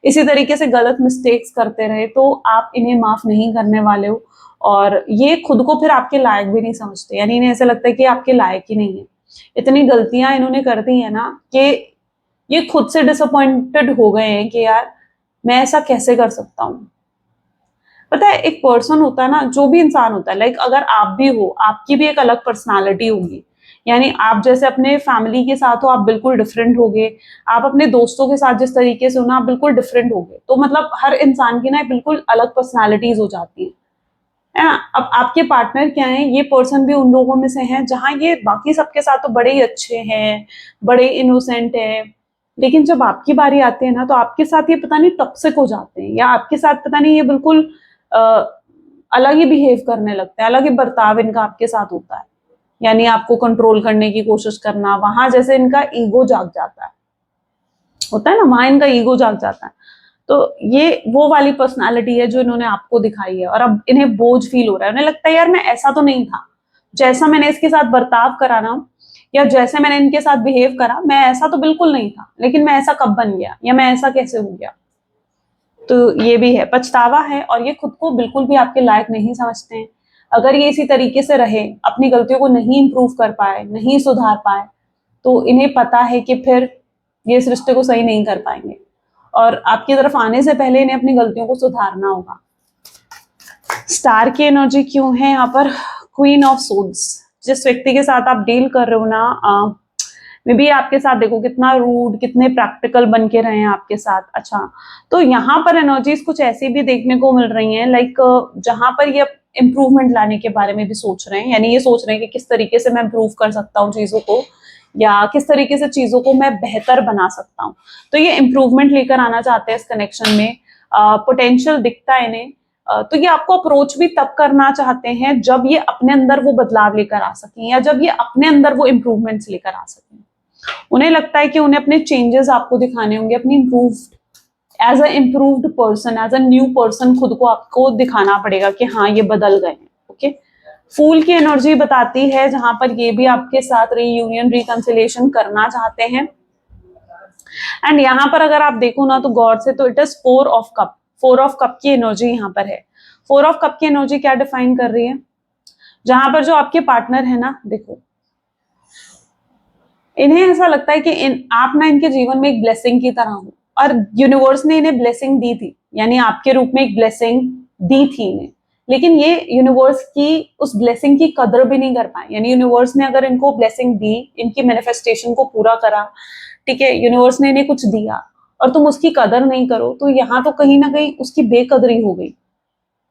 इसी तरीके से गलत मिस्टेक्स करते रहे, तो आप इन्हें माफ नहीं करने वाले हो। और ये खुद को फिर आपके लायक भी नहीं समझते, यानी इन्हें ऐसा लगता है कि आपके लायक ही नहीं है। इतनी गलतियां इन्होंने कर दी है ना कि ये खुद से डिसअपॉइंटेड हो गए हैं कि यार मैं ऐसा कैसे कर सकता हूँ। पता है, एक पर्सन होता है ना, जो भी इंसान होता है, लाइक अगर आप भी हो, आपकी भी एक अलग पर्सनालिटी होगी, यानी आप जैसे अपने फैमिली के साथ हो, आप बिल्कुल डिफरेंट होगे, आप अपने दोस्तों के साथ जिस तरीके से हो ना, आप बिल्कुल डिफरेंट होगे। तो मतलब हर इंसान की ना बिल्कुल अलग पर्सनालिटीज हो जाती है ना। अब आपके पार्टनर क्या है, ये पर्सन भी उन लोगों में से है जहां ये बाकी सबके साथ तो बड़े ही अच्छे हैं, बड़े इनोसेंट है, लेकिन जब आपकी बारी आती है ना, तो आपके साथ ये पता नहीं टॉक्सिक हो जाते हैं, या आपके साथ पता नहीं ये बिल्कुल अलग ही बिहेव करने लगते हैं, अलग ही बर्ताव इनका आपके साथ होता है। यानी आपको कंट्रोल करने की कोशिश करना, वहां जैसे इनका ईगो जाग जाता है, होता है ना, वहां इनका ईगो जाग जाता है। तो ये वो वाली पर्सनालिटी है जो इन्होंने आपको दिखाई है, और अब इन्हें बोझ फील हो रहा है, उन्हें लगता है यार मैं ऐसा तो नहीं था, जैसा मैंने इसके साथ बर्ताव करा ना, या जैसे मैंने इनके साथ बिहेव करा, मैं ऐसा तो बिल्कुल नहीं था, लेकिन मैं ऐसा कब बन गया, या मैं ऐसा कैसे हो गया। तो ये भी है, पछतावा है, और ये खुद को बिल्कुल भी आपके लायक नहीं समझते हैं। अगर ये इसी तरीके से रहे, अपनी गलतियों को नहीं इंप्रूव कर पाए, नहीं सुधार पाए, तो इन्हें पता है कि फिर ये इस रिश्ते को सही नहीं कर पाएंगे, और आपकी तरफ आने से पहले इन्हें अपनी गलतियों को सुधारना होगा। स्टार की एनर्जी क्यों है यहाँ पर? Queen of swords. जिस व्यक्ति के साथ आप डील कर रहे हो ना, मे बी आपके साथ देखो कितना रूड, कितने प्रैक्टिकल बन के रहे हैं आपके साथ। अच्छा, तो यहाँ पर एनर्जीज कुछ ऐसी भी देखने को मिल रही हैं, लाइक जहां पर ये इम्प्रूवमेंट लाने के बारे में भी सोच रहे हैं, यानी ये सोच रहे हैं कि किस तरीके से मैं इम्प्रूव कर सकता हूँ चीजों को, या किस तरीके से चीजों को मैं बेहतर बना सकता हूँ। तो ये इम्प्रूवमेंट लेकर आना चाहते हैं इस कनेक्शन में, पोटेंशियल दिखता है इन्हें। तो ये आपको अप्रोच भी तब करना चाहते हैं जब ये अपने अंदर वो बदलाव लेकर आ सकें, या जब ये अपने अंदर वो इम्प्रूवमेंट्स लेकर आ सकें। उन्हें लगता है कि उन्हें अपने चेंजेस आपको दिखाने होंगे, अपनी improved as a improved person, as a new person खुद को आपको दिखाना पड़ेगा कि हाँ ये बदल गए हैं। ओके, फूल की एनर्जी बताती है जहां पर ये भी आपके साथ रीयूनियन, रिकंसिलिएशन करना चाहते हैं। एंड यहाँ पर अगर आप देखो ना तो गौर से, तो it is 4 of cup. 4 of cup की एनर्जी यहाँ पर है। 4 ऑफ कप की एनर्जी क्या डिफाइन कर रही है? जहां पर जो आपके पार्टनर है ना, देखो इन्हें ऐसा लगता है कि आप ना इनके जीवन में एक ब्लेसिंग की तरह हो, और यूनिवर्स ने इन्हें ब्लेसिंग दी थी, यानी आपके रूप में एक ब्लेसिंग दी थी इन्हें, लेकिन ये यूनिवर्स की उस ब्लेसिंग की कदर भी नहीं कर पाए। यानी यूनिवर्स ने अगर इनको ब्लेसिंग दी, इनकी मैनिफेस्टेशन को पूरा करा, ठीक है, यूनिवर्स ने इन्हें कुछ दिया और तुम उसकी कदर नहीं करो, तो यहाँ तो कहीं ना कहीं उसकी बेकदरी हो गई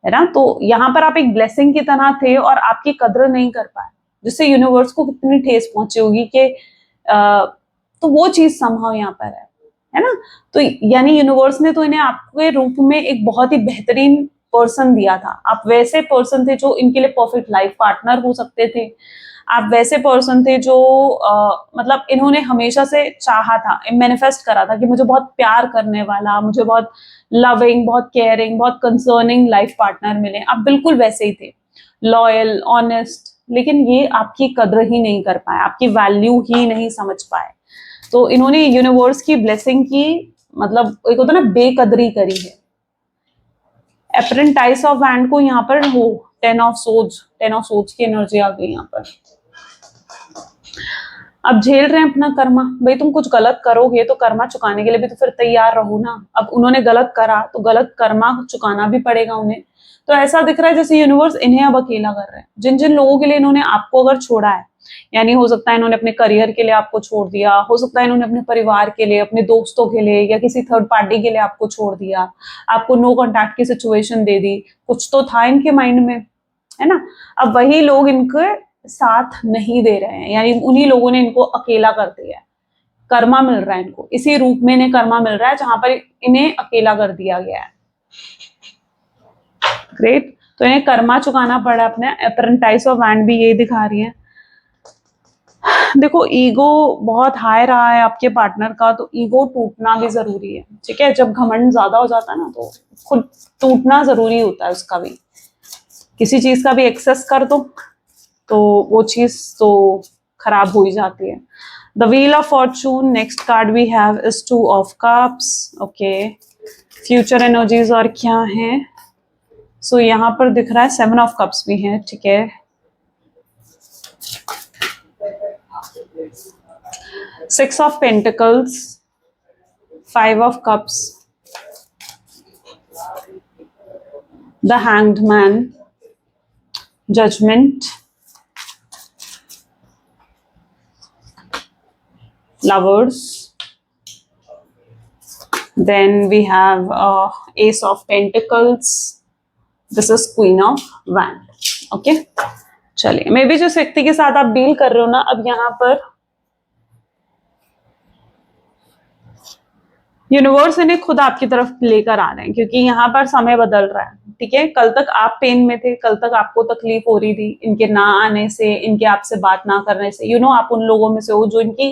है ना। तो यहाँ पर आप एक ब्लेसिंग की तरह थे और आपकी कदर नहीं कर पाए, जिससे यूनिवर्स को कितनी ठेस पहुंची होगी कि तो वो चीज संभव यहाँ पर है ना। तो यानी यूनिवर्स ने तो इन्हें आपके रूप में एक बहुत ही बेहतरीन पर्सन दिया था। आप वैसे पर्सन थे जो इनके लिए परफेक्ट लाइफ पार्टनर हो सकते थे। आप वैसे पर्सन थे जो मतलब इन्होंने हमेशा से चाहा था, मैनिफेस्ट करा था कि मुझे बहुत प्यार करने वाला, मुझे बहुत लविंग, बहुत केयरिंग, बहुत कंसर्निंग लाइफ पार्टनर मिले। आप बिल्कुल वैसे ही थे, लॉयल, ऑनेस्ट, लेकिन ये आपकी कद्र ही नहीं कर पाए, आपकी वैल्यू ही नहीं समझ पाए। तो इन्होंने यूनिवर्स की ब्लेसिंग की, मतलब एक होता है ना, बेकदरी करी है। एप्रेंटाइज ऑफ वैंड को यहाँ पर हो 10 ऑफ सोड्स, 10 ऑफ सोड्स की एनर्जी आ गई यहाँ पर। अब झेल रहे हैं अपना कर्मा। भाई तुम कुछ गलत करोगे तो कर्मा चुकाने के लिए भी तो फिर तैयार रहो ना। अब उन्होंने गलत करा तो गलत कर्मा चुकाना भी पड़ेगा उन्हें। तो ऐसा दिख रहा है जैसे यूनिवर्स इन्हें अब अकेला कर रहे हैं। जिन जिन लोगों के लिए इन्होंने आपको अगर छोड़ा है, यानी हो सकता है इन्होंने अपने करियर के लिए आपको छोड़ दिया, हो सकता है इन्होंने अपने परिवार के लिए, अपने दोस्तों के लिए, या किसी थर्ड पार्टी के लिए आपको छोड़ दिया, आपको नो कॉन्टैक्ट की सिचुएशन दे दी, कुछ तो था इनके माइंड में, है ना। अब वही लोग इनके साथ नहीं दे रहे हैं, यानी उन्हीं लोगों ने इनको अकेला कर दिया है। कर्मा मिल रहा है इनको, इसी रूप में इन्हें कर्मा मिल रहा है जहां पर इन्हें अकेला कर दिया गया है। ग्रेट, तो इन्हें कर्मा चुकाना पड़ा अपने। अप्रेंटाइज ऑफ वैंड भी यही दिखा रही है। देखो ईगो बहुत हाई रहा है आपके पार्टनर का, तो ईगो टूटना भी जरूरी है, ठीक है। जब घमंड ज्यादा हो जाता है ना, तो खुद टूटना जरूरी होता है उसका भी। किसी चीज का भी एक्सेस कर दो तो वो चीज तो खराब हो ही जाती है। The wheel of fortune, next card we have is 2 of cups. Okay, future energies और क्या है? सो यहाँ पर दिख रहा है 7 ऑफ कप्स भी है, ठीक है। 6 of pentacles, 5 of cups, the hanged man, judgement, lovers, then we have ace of pentacles, this is queen of wand। okay, चलिए, मे बी जिस व्यक्ति के साथ आप डील कर रहे हो ना, अब यहाँ पर यूनिवर्स इन्हें खुद आपकी तरफ लेकर आ रहे हैं, क्योंकि यहाँ पर समय बदल रहा है, ठीक है, कल तक आप पेन में थे, कल तक आपको तकलीफ हो रही थी इनके ना आने से, इनके आपसे बात ना करने से। आप उन लोगों में से हो जो इनकी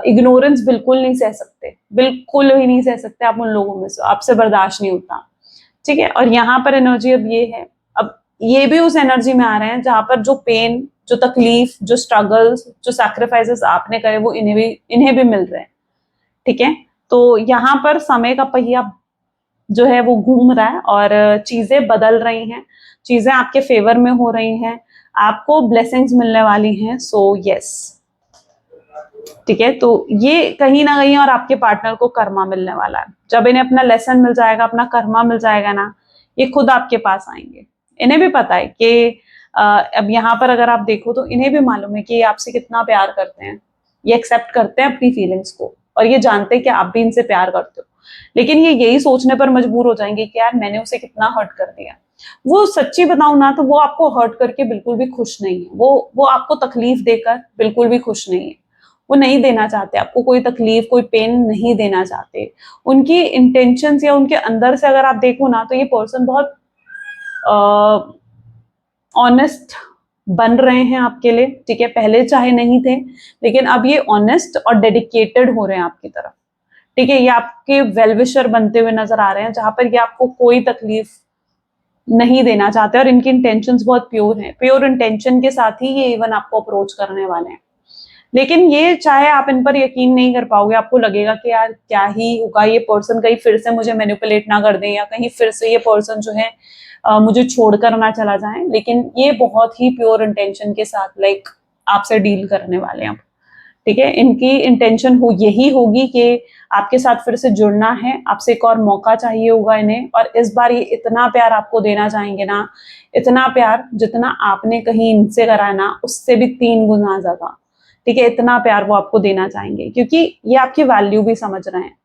इग्नोरेंस बिल्कुल नहीं सह सकते, बिल्कुल भी नहीं सह सकते। आप उन लोगों में से हो, आपसे बर्दाश्त नहीं होता, ठीक है। और यहाँ पर एनर्जी अब ये है, अब ये भी उस एनर्जी में आ रहे हैं जहां पर जो पेन, जो तकलीफ, जो स्ट्रगल्स, जो सैक्रिफाइसेस आपने करे वो इन्हें भी मिल रहे हैं, ठीक है। तो यहाँ पर समय का पहिया जो है वो घूम रहा है और चीजें बदल रही हैं, चीजें आपके फेवर में हो रही हैं, आपको ब्लेसिंग्स मिलने वाली हैं। सो यस, ठीक है। तो ये कहीं ना कहीं और आपके पार्टनर को कर्मा मिलने वाला है। जब इन्हें अपना लेसन मिल जाएगा, अपना कर्मा मिल जाएगा ना, ये खुद आपके पास आएंगे। इन्हें भी पता है कि अब यहाँ पर अगर आप देखो तो इन्हें भी मालूम है कि ये आपसे कितना प्यार करते हैं, ये एक्सेप्ट करते हैं अपनी फीलिंग्स को, और ये जानते हैं कि आप भी इनसे प्यार करते हो। लेकिन ये यही सोचने पर मजबूर हो जाएंगे कि यार मैंने उसे कितना हर्ट कर दिया। वो सच्ची बताऊं ना तो वो आपको हर्ट करके बिल्कुल भी खुश नहीं है, वो आपको तकलीफ देकर बिल्कुल भी खुश नहीं है। वो नहीं देना चाहते आपको कोई तकलीफ, कोई पेन नहीं देना चाहते। उनकी इंटेंशंस या उनके अंदर से अगर आप देखो ना तो ये पर्सन बहुत ऑनेस्ट बन रहे हैं आपके लिए, ठीक है। पहले चाहे नहीं थे, लेकिन अब ये ऑनेस्ट और डेडिकेटेड हो रहे हैं आपकी तरफ, ठीक है। ये आपके वेलविशर बनते हुए नजर आ रहे हैं, जहां पर ये आपको कोई तकलीफ नहीं देना चाहते और इनकी इंटेंशंस बहुत प्योर हैं। प्योर इंटेंशन के साथ ही ये इवन आपको अप्रोच करने वाले हैं। लेकिन ये चाहे आप इन पर यकीन नहीं कर पाओगे, आपको लगेगा कि यार क्या ही होगा, ये पर्सन कहीं फिर से मुझे मैनिपुलेट ना कर दे, या कहीं फिर से ये पर्सन जो है मुझे छोड़कर ना चला जाए। लेकिन ये बहुत ही प्योर इंटेंशन के साथ आपसे डील करने वाले हैं, ठीक है। इनकी इंटेंशन यही होगी कि आपके साथ फिर से जुड़ना है, आपसे एक और मौका चाहिए होगा इन्हें, और इस बार ये इतना प्यार आपको देना चाहेंगे ना, इतना प्यार जितना आपने कहीं इनसे करा ना उससे भी 3 गुना ज्यादा, ठीक है। इतना प्यार वो आपको देना चाहेंगे, क्योंकि ये आपकी वैल्यू भी समझ रहे हैं।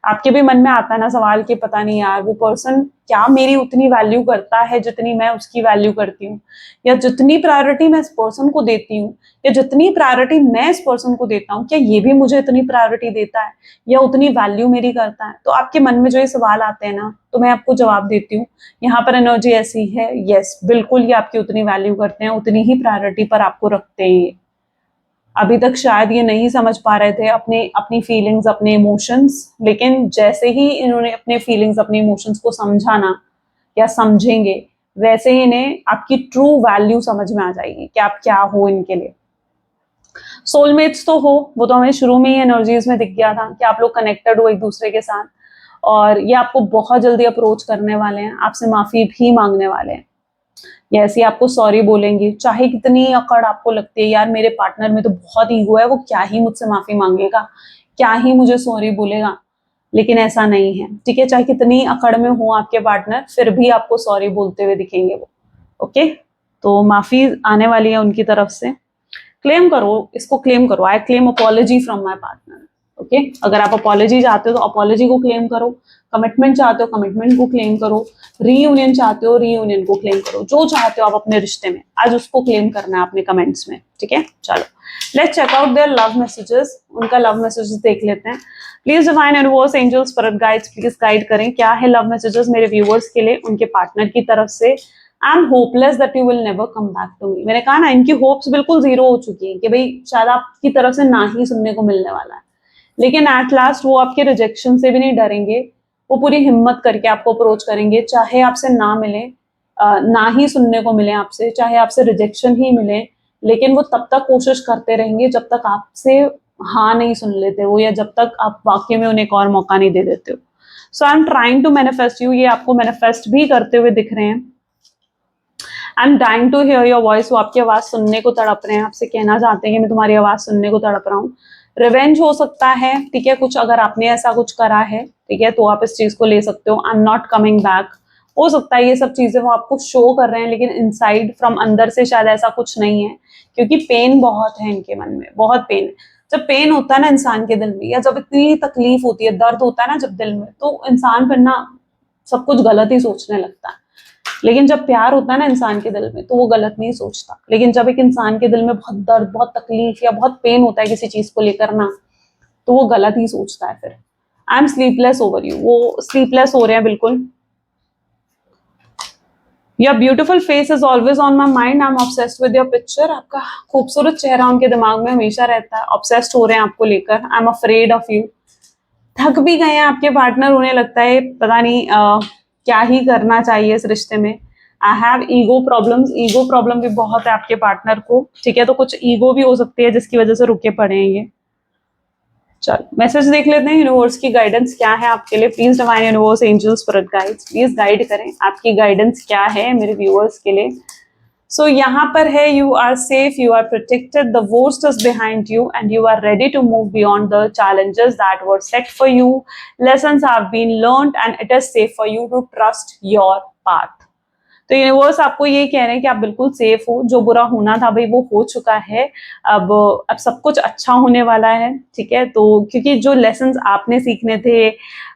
आपके भी मन में आता है ना सवाल कि पता नहीं यार वो पर्सन क्या मेरी उतनी वैल्यू करता है जितनी मैं उसकी वैल्यू करती हूँ, या जितनी प्रायोरिटी मैं इस पर्सन को देती हूँ, या जितनी प्रायोरिटी मैं इस पर्सन को देता हूँ क्या ये भी मुझे इतनी प्रायोरिटी देता है या उतनी वैल्यू मेरी करता है। तो आपके मन में जो ये सवाल आते हैं ना, तो मैं आपको जवाब देती हूँ। यहाँ पर एनर्जी ऐसी है, यस बिल्कुल ये आपकी उतनी वैल्यू करते हैं, उतनी ही प्रायोरिटी पर आपको रखते हैं। अभी तक शायद ये नहीं समझ पा रहे थे अपनी फीलिंग्स, अपने इमोशंस, लेकिन जैसे ही इन्होंने अपने फीलिंग्स, अपने इमोशंस को समझा ना या समझेंगे, वैसे ही इन्हें आपकी ट्रू वैल्यू समझ में आ जाएगी कि आप क्या हो इनके लिए। सोलमेट्स तो हो, वो तो हमें शुरू में ही एनर्जीज में दिख गया था कि आप लोग कनेक्टेड हो एक दूसरे के साथ, और ये आपको बहुत जल्दी अप्रोच करने वाले हैं, आपसे माफी भी मांगने वाले हैं, या ऐसी आपको सॉरी बोलेंगी। चाहे कितनी अकड़ आपको लगती है यार मेरे पार्टनर में तो बहुत ईगो है, वो क्या ही मुझसे माफी मांगेगा, क्या ही मुझे सॉरी बोलेगा, लेकिन ऐसा नहीं है, ठीक है। चाहे कितनी अकड़ में हो आपके पार्टनर, फिर भी आपको सॉरी बोलते हुए दिखेंगे वो, ओके। तो माफी आने वाली है उनकी तरफ से। क्लेम करो, इसको क्लेम करो, I claim apology from my partner, okay. अगर आप अपॉलॉजी चाहते हो तो अपॉलॉजी को क्लेम करो, कमिटमेंट चाहते हो कमिटमेंट को क्लेम करो, रीयूनियन चाहते हो रीयूनियन को क्लेम करो, जो चाहते हो आप अपने रिश्ते में आज उसको क्लेम करना है अपने कमेंट्स में, ठीक है। चलो let's check out their love messages, उनका लव मैसेजेस देख लेते हैं। Please divine universe angels spirit guides please guide करें क्या है लव मैसेजेस मेरे व्यूअर्स के लिए उनके पार्टनर की तरफ से। I am hopeless that you will never come back to me. मैंने कहा ना इनकी होप्स बिल्कुल जीरो हो चुकी हैं कि भाई शायद आपकी तरफ से ना ही सुनने को मिलने वाला है, लेकिन एट लास्ट वो आपके रिजेक्शन से भी नहीं डरेंगे, वो पूरी हिम्मत करके आपको अप्रोच करेंगे, चाहे आपसे ना मिले, ना ही सुनने को मिले आपसे, चाहे आपसे रिजेक्शन ही मिले, लेकिन वो तब तक कोशिश करते रहेंगे जब तक आपसे हाँ नहीं सुन लेते वो, या जब तक आप वाकई में उन्हें एक और मौका नहीं दे देते हो। So I am trying to manifest you, ये आपको मैनिफेस्ट भी करते हुए दिख रहे हैं। I am dying to hear your voice, वो आपकी आवाज सुनने को तड़प रहे हैं, आपसे कहना चाहते हैं कि मैं तुम्हारी आवाज सुनने को तड़प रहा हूँ। रिवेंज हो सकता है, ठीक है, कुछ अगर आपने ऐसा कुछ करा है, ठीक है, तो आप इस चीज को ले सकते हो। I am not coming back, हो सकता है ये सब चीजें वो आपको शो कर रहे हैं, लेकिन इनसाइड फ्रॉम अंदर से शायद ऐसा कुछ नहीं है, क्योंकि पेन बहुत है इनके मन में, बहुत पेन है। जब पेन होता है ना इंसान के दिल में, या जब इतनी तकलीफ होती है, दर्द होता है ना जब दिल में, तो इंसान फिर ना सब कुछ गलत ही सोचने लगता है। लेकिन जब प्यार होता है ना इंसान के दिल में, तो वो गलत नहीं सोचता। लेकिन जब एक इंसान के दिल में बहुत दर्द, बहुत तकलीफ या बहुत पेन होता है किसी चीज को लेकर ना, तो वो गलत ही सोचता है फिर। I am sleepless over you, वो स्लीपलेस हो रहे हैं बिल्कुल। Your beautiful face is always on my mind, I am obsessed with your picture. आपका खूबसूरत चेहरा उनके दिमाग में हमेशा रहता है, ऑब्सेस्ड हो रहे हैं आपको लेकर। I am afraid of you. थक भी गए हैं आपके पार्टनर, उन्हें लगता है पता नहीं क्या ही करना चाहिए इस रिश्ते में। I have ego problems, ego problem भी बहुत है आपके पार्टनर को, ठीक है। तो कुछ ईगो भी हो सकती है जिसकी वजह से रुके पड़े हैं ये। चलो मैसेज देख लेते हैं, यूनिवर्स की गाइडेंस क्या है आपके लिए। Please divine universe, angels, spirit guides, please guide करें, आपकी गाइडेंस क्या है मेरे व्यूअर्स के लिए। सो यहाँ पर है, you are safe, you are protected, the worst is behind you and you are ready to move beyond the challenges that were set for you. Lessons have been learned and it is safe for you to trust your path. तो universe आपको ये कह रहे हैं कि आप बिल्कुल safe हो, जो बुरा होना था भाई वो हो चुका है, अब सब कुछ अच्छा होने वाला है, ठीक है। तो क्योंकि जो लेसन्स आपने सीखने थे,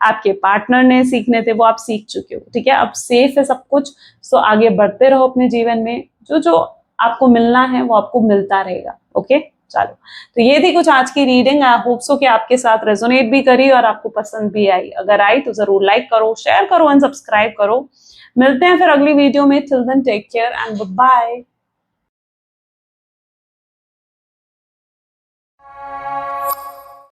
आपके पार्टनर ने सीखने थे, वो आप सीख चुके हो, ठीक है। अब सेफ है सब कुछ। सो आगे बढ़ते रहो अपने जीवन में, जो जो आपको मिलना है वो आपको मिलता रहेगा। ओके चलो, तो ये थी कुछ आज की रीडिंग। आई होप सो कि आपके साथ रेजोनेट भी करी और आपको पसंद भी आई। अगर आई तो जरूर लाइक करो, शेयर करो एंड सब्सक्राइब करो। मिलते हैं फिर अगली वीडियो में। Till then take care and bye.